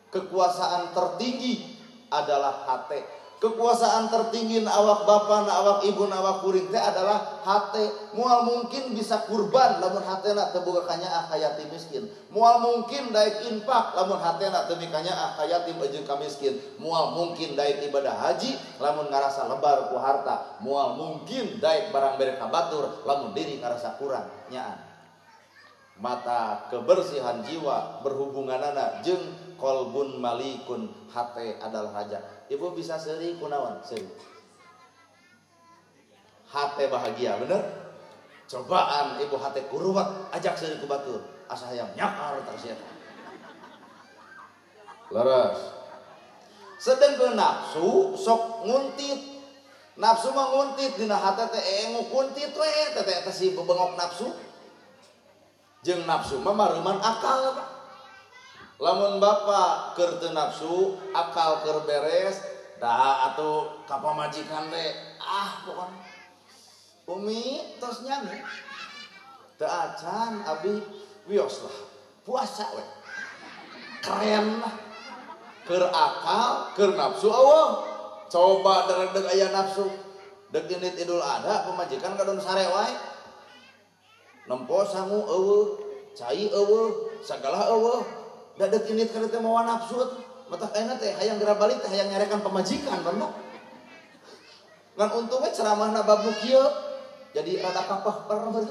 kekuasaan tertinggi adalah hate. Kekuasaan tertinggi na awak bapa, na awak ibu, na awak kuring teh adalah hate. Moal mungkin bisa kurban lamun hatena teu boga kanyaah ka yatim miskin. Moal mungkin daek infak lamun hatena teu mikanyaah ka yatim jeung ka miskin. Moal mungkin daek ibadah haji lamun ngarasa lebar ku harta. Moal mungkin daek barang bere ka batur lamun diri ngarasa kurang nyaan. Mata kebersihan jiwa berhubunganana jeung kolbun malikun, hate adalah raja. Ibu bisa seri kunawan seri. Hate bahagia, bener? Cobaan ibu hate kuruwat, ajak seri ku batur, asa hayang nyakar tarsieu. Leres. Sedengkeun nafsu sok nguntit. Nafsu mah nguntit dina hate teh engu kuntit we teh eta si bebengok nafsu. Jeung nafsu mah mareuman akal. Lamun bapa keur teu nafsu, akal keur beres, da atuh ka pamajikan teh pokona umi tos nyanyi. Teu acan abi wios lah. Puasa we. Keren lah. Keur akal, keur nafsu eueuh. Coba deureuh aya nafsu. Deuk dinit Idul Adha pamajikan kadon sare wae. Nempo sangu eueuh, cai eueuh, sagala eueuh. Da deuk init kana teh moal nafsu mata ayeuna teh hayang geura balik teh hayang nyarekan pamajikan bener. Ngan untungnya ceramahna bab nu kieu jadi rada kapah bener.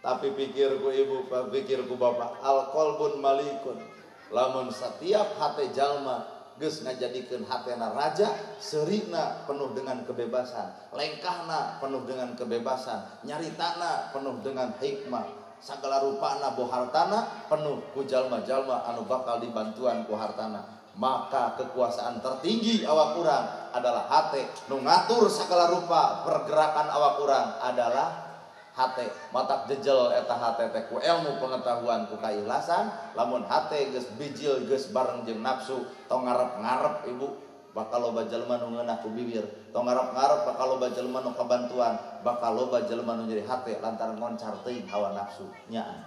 Tapi pikirku ibu, pikirku bapak, al qalbun malikun. Lamun setiap hate jalma geus ngajadikeun hatena raja, seurina penuh dengan kebebasan, lengkahna penuh dengan kebebasan, nyaritana penuh dengan hikmah. Sagala rupana bohartana penuh ku jalma-jalma anu bakal dibantuan ku hartana. Maka kekuasaan tertinggi awak urang adalah hate. Nu ngatur sagala rupa pergerakan awak urang adalah hate. Matak jejel eta hate teh ku ilmu pengetahuan ku kaikhlasan. Lamun hate geus bijil geus bareng jeung nafsu, tong ngarep-ngarep ibu bakal loba jelema nu ngeunah ku bibir, tong ngarep-ngarep bakal loba jelema nu kabantuan, bakal loba jelema nu jadi hate lantaran ngoncar teuing hawa nafsu nyaan.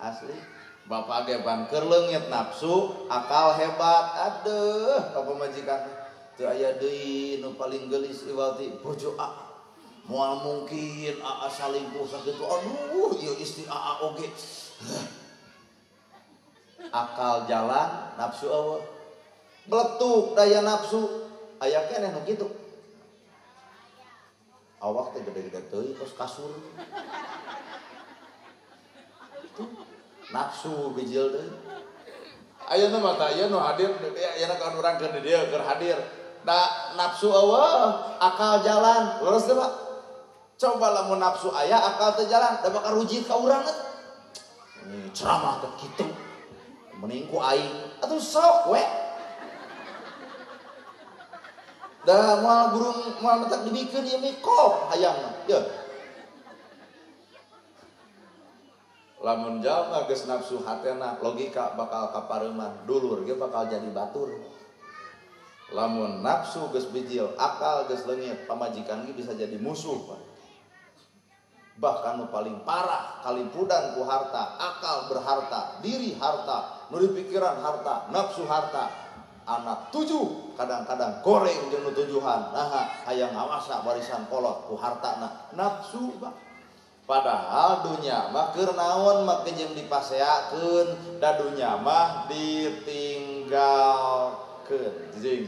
Asli bapak ge ban keur leungit nafsu, akal hebat. Aduh ka pamajikan teu aya deui nu paling geulis iwati bojo moal mungkin salingkuh sakitu. Aduh ieu istri oge. Akal jalan, nafsu eueuh. Meletuk daya nafsu, aya keneh nu kitu. Awak teh gede-gede teuing tos kasur. Nafsu bijil teuing. Ayeuna mah tah aya nu hadir, ayeuna ka urang keur di dieu keur hadir. Da nafsu eueuh, akal jalan. Leres teh, Pak? Coba lamun nafsu aya, akal teh jalan, da bakal rujit ka urang teh. Ceramah teh kitu. Mending ku aing atuh sok we. Da moal burung moal metak dibikeun ieu mikop hayangna. Yeuh. Lamun jalma geus nafsu hatena, logika bakal kapareuman, dulur ge bakal jadi batur. Lamun nafsu geus bijil, akal geus leungit, pamajikan ge bisa jadi musuh, Pak. Bahkan nu paling parah kalipudan ku harta, akal berharta, diri harta, nu pikiran harta, nafsu harta. Anak 7 kadang-kadang goreng jeung nu tujuhan, nah hayang ngawasa barisan kolot ku hartana, nafsu, Pak. Padahal dunya mah keur naon make jeung dipaseakeun, da dunya mah ditinggalkeun. Jing.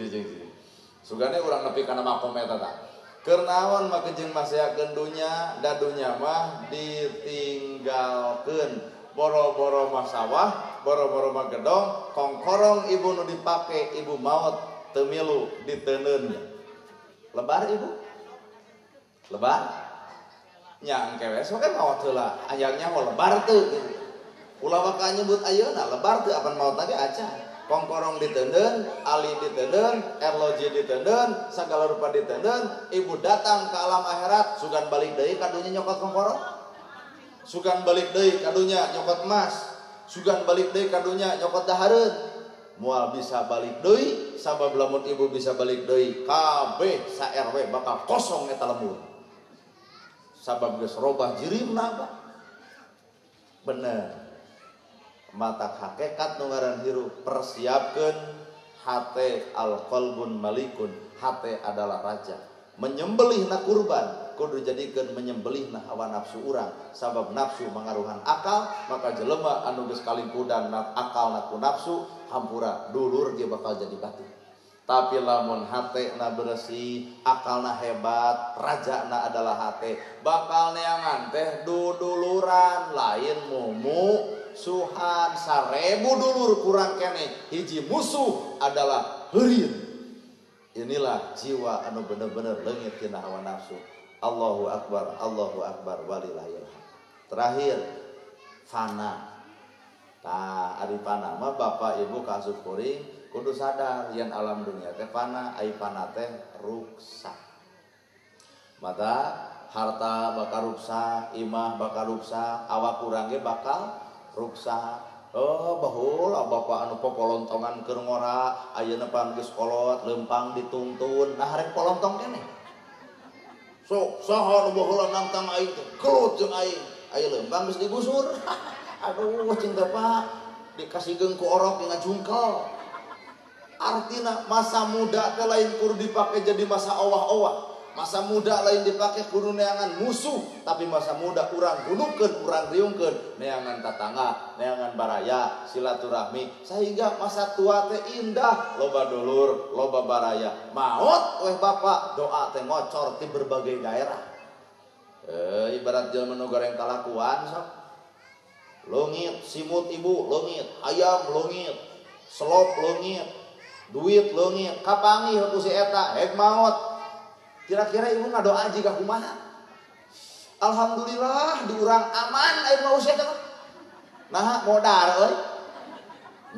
Sugane urang nepi kana makom eta tah. Keur naon make jeung maseakeun dunya, da dunya mah ditinggalkeun. Boro-boro mah sawah, boro-boro mah gedong, kongkorong ibu nu dipake ibu maot teu milu diteuneun. Lebar ibu? Lebar? Nya engke we sok kan maot heula, ayangnya mau lebar teu gitu. Ulah waka nyebut ayeuna lebar teu apan maot lagi acan. Kongkorong diteuneun, ali diteuneun, erloji diteuneun, sagala rupa diteuneun, ibu datang ke alam akhirat sugan balik deui ka dunya nyokot kongkorong. Sugan balik deui kadunya nyokot emas, sugan balik deui kadunya nyokot dahareun. Mual bisa balik deui, sabab lamun ibu bisa balik deui, kabeh sa RW bakal kosong eta lembur. Sabab geus robah jirimna Pak. Bener. Mata hakikat nu ngaran hirup, persiapkeun hate al-qalbun malikun, hate adalah raja. Menyembelih na kurban kudu jadikeun menyembelih na hawa nafsu urang, sabab nafsu mangaruhan akal, maka jelema anu geus kalingkudan akal na ku nafsu hampura dulur ge bakal jadi batu. Tapi lamun hate na bersih, akalna hebat, raja na adalah hate, bakal neangan teh duduluran, lain mumu suhan 1000 dulur kurang kene hiji musuh adalah heureun. Inilah jiwa anu bener-bener leungit tina hawa nafsu. Allahu akbar walillahil hamd. Terakhir fana. Tah ari fana mah bapak ibu kaasup kuring kudu sadar yen alam dunia teh fana, ai fana teh ruksak. Mata harta bakal ruksak, imah bakal ruksak, awak urang ge bakal ruksak. Oh baheula bapak anu popolontongan keur ngora, ayeuna pan geus kolot leumpang dituntun. Nah harek polontong keneh. Sok saha nu baheula nantang aing teh? Kelut jeung aing. Aya leumpang geus digusur. Aduh cing teh Pak, dikasihkeun ku orok yang ngajungkel. Artina masa muda teh lain kudu dipake jadi masa owah-owah. Masa muda lain dipake kudu neangan musuh, tapi masa muda urang gunukeun, urang riungkeun, neangan tatangga, neangan baraya, silaturahmi, sehingga masa tua teh indah, loba dulur, loba baraya. Maot weh bapak, doa teh ngocor ti berbagai daerah. Ibarat jelema nu goreng kalakuan sok. Leungit simut ibu leungit, ayam leungit, selop leungit, duit leungit, kapangi ku si eta hek maot. Kira-kira ibu ngadoa jika kumaha? Alhamdulillah diurang aman air mau saya teh. Nah modar euy.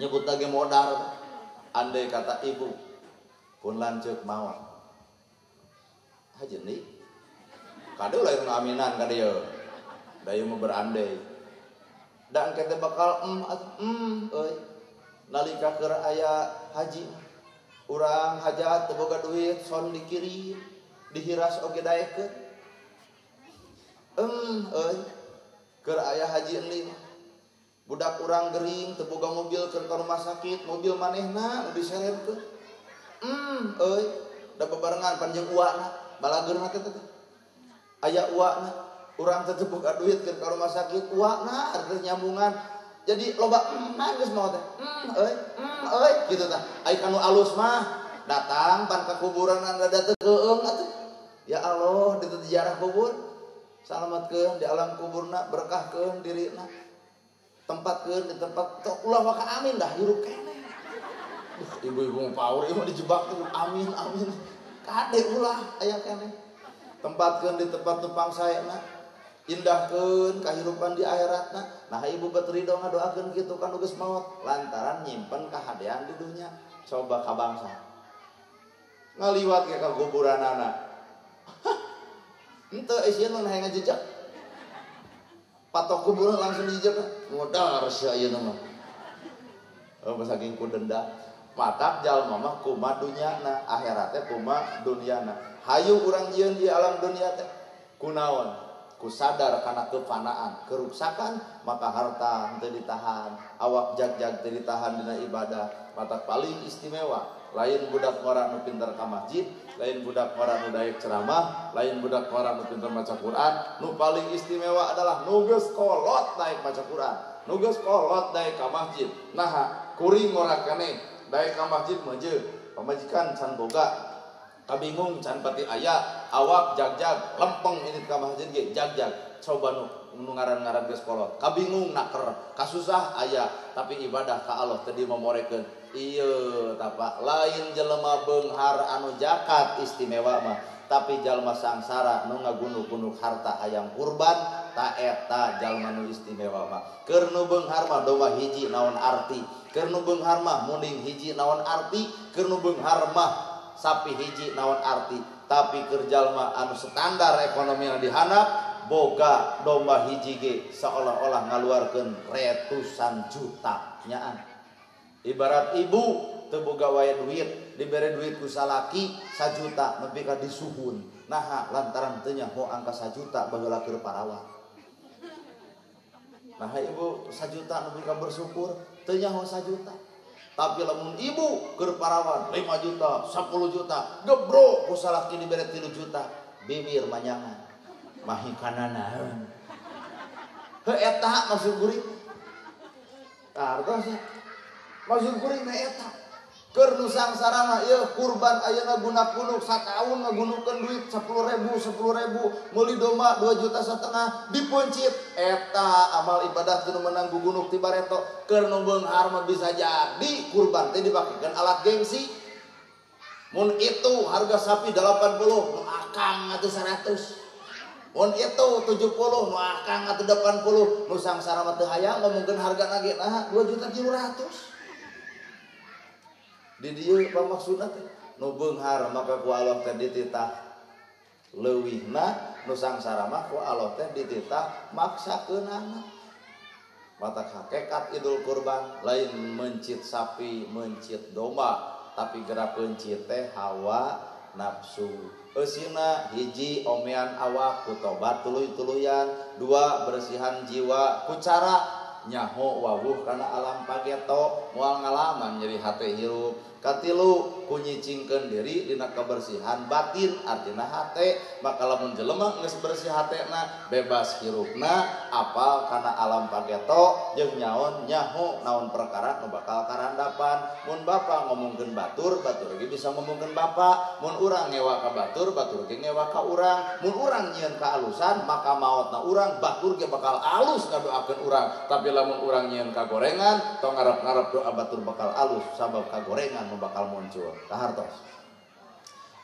Nyebut lagi modar. Andai kata ibu pun lanceuk maot. Hajeun deui. Kade lain ngaminan ka dieu. Da ieu mah berandai. Dan kita bakal euy. Nalika keur aya haji urang hajat teu boga duit son dikirim. Dihiras oge daekeun. Euy. Keur aya haji eling. Budak urang gering teu boga mobil keur ka rumah sakit, mobil manehna nu diseretkeun. Euy. Da bebarengan panjang uwana, balageurna teh. Aya uwana, urang teh teu boga duit keur ka rumah sakit, uwana arep nyambungan. Jadi loba geus mau teh. Euy, kitu tah. Ai kanu alus mah datang pan ka kuburan anda datang keung atuh. Ya Allah di ziarah kubur salamatkeun di alam kuburna berkahkeun dirina tempatkeun di tempat ulah waka amin dah hirup keneh. Ibu-ibu paur ieu dijebak tuh amin kade ulah aya keneh tempatkeun di tempat numpang saena indahkeun kahirupan di akhiratna. Nah ibu betrido ngadoakeun kitu kan geus maot lantaran nyimpen kahadean di dunya. Coba ka bangsa ngaliwat ke ka kuburanana ente isieun mah hayang ngajejak patok kuburan langsung dijejak modar sia ayeuna mah saking ku denda matak jalma mah kumaha dunyana akhirat teh kumaha dunyana. Hayu urang nyieun di alam dunia teh kunaon ku sadar kana kefanaan keruksakan maka harta teu ditahan awak jag-jag teu ditahan dina ibadah. Matak paling istimewa lain budak ngora nu pinter ka masjid, lain budak ngora nu daek ceramah, lain budak ngora nu pinter maca Quran. Nu paling istimewa adalah nu geus kolot daek maca Quran, nu geus kolot daek ka masjid. Nah kuring ngora keneh daek ka masjid mah jeuk pamajikan can boga kabingung can pati aya awak jag-jag lempeng ini ka masjid ge jag-jag coba nu ngaran-ngaran geus kolot kabingung naker kasusah aya tapi ibadah ka Allah teu dimomorekeun. Iya tapak lain jelema beunghar anu jakat istimewa mah tapi jalma sangsara nu ngagunuk-gunuk harta hayang kurban ta eta jalma nu istimewa mah. Keur nu beunghar mah domba hiji naon arti, keur nu beunghar mah munding hiji naon arti, keur nu beunghar mah sapi hiji naon arti. Tapi keur jalma anu standar ekonomi anu dihandap boga domba hiji ge seolah-olah ngaluarkeun ratusan juta nyaan. Ibarat ibu teu boga wae duit, dibere duit ku salaki 1 juta nepi ka disuhun. Nah, lantaran teu nyaho angka 1 juta baheula keur parawan. Nah, ibu 1 juta nepi ka bersyukur, teu nyaho 1 juta. Tapi lamun ibu keur parawan 5 juta, 10 juta, gebrok ku salaki dibere 3 juta, bibir manyangan. Mahikanana. Heuh eta maksud kuring. Artos maksud kuring na eta. Keur nu sangsara mah ieu kurban ayeuna guna kunuk sataun ngagunukeun duit 10.000 meuli domba 2,5 juta dipencit eta amal ibadah teu meunang gugunuk ti bareto. Keur nu beunghar mah bisa jadi kurban teh dipakekeun alat gengsi. Mun itu harga sapi 80 nu akang atuh 100. Mun itu 70 nu akang atuh 80 nu sangsara mah teu hayang ngomongkeun harga ge nah 2.700.000. Di dieu pamaksudna teh nu beunghar maka ku Allah teh dititah leuwihna, nu sangsara mah ku Allah teh dititah maksakeunana. Mata hakikat Idul Kurban lain mencit sapi, mencit domba, tapi geura pencit teh hawa nafsu. Eusina hiji omean awak ku tobat tuluy-tuluyan, 2 bersihan jiwa ku cara nyaho wawuh kana alam pageto moal ngalaman nyeri hate hirup. Katilu ku nyicingkeun diri dina kebersihan batin artina hate. Maka lamun jelema geus bersih hatena bebas hirupna apal kana alam pageto jeung nyaon nyaho naon perkara nu bakal karandapan. Mun bapa ngomongkeun batur ge bisa ngomongkeun bapa. Mun urang ngewa ka batur ge ngewa ka urang. Mun urang nyieun ka alusan maka maotna urang batur ge bakal alus ngadoakeun urang. Tapi lamun urang nyieun ka gorengan tong ngarep-ngarep doa batur bakal alus sabab ka gorengan nu bakal muncul. Kahartos.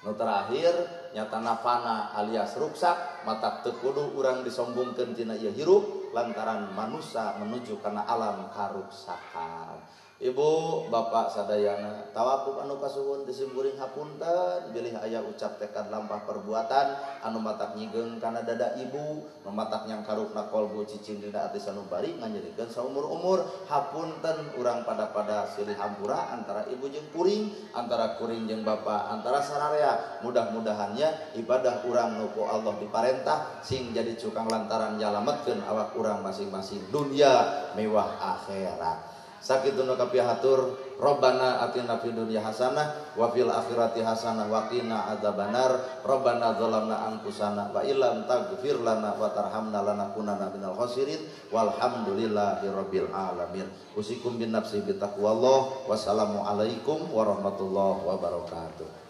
Nu terakhir nyatana fana alias ruksak mata teu kudu urang disombongkeun tina ieu hirup lantaran manusia menuju kana alam karuksakan. Ibu bapak sadayana tawakuf anu kasuhun disimkuring hapunten bilih aya ucap tekad lampah perbuatan anu matak nyigeung kana dada ibu nu matak nyang karukna kolbu cicing dina ati sanubari nganyerikeun saumur-umur. Hapunten urang pada silih hampura antara ibu jeung kuring, antara kuring jeung bapak, antara sararea. Mudah-mudahannya ibadah urang nu ku Allah diparentah sing jadi cukang lantaran nyalametkeun awak urang masing-masing dunia mewah akhirat. Sakituna kapihatur Rabbana atina fid dunya hasanah wa fil akhirati hasanah wa qina adzabannar. Rabbana zalamna anfusana wa illam taghfir lana wa tarhamna lanakunanna minal khasirin walhamdulillahirabbil alamin. Usikum bin nafsi bi taqwallah. Wassalamu alaikum warahmatullahi wabarakatuh.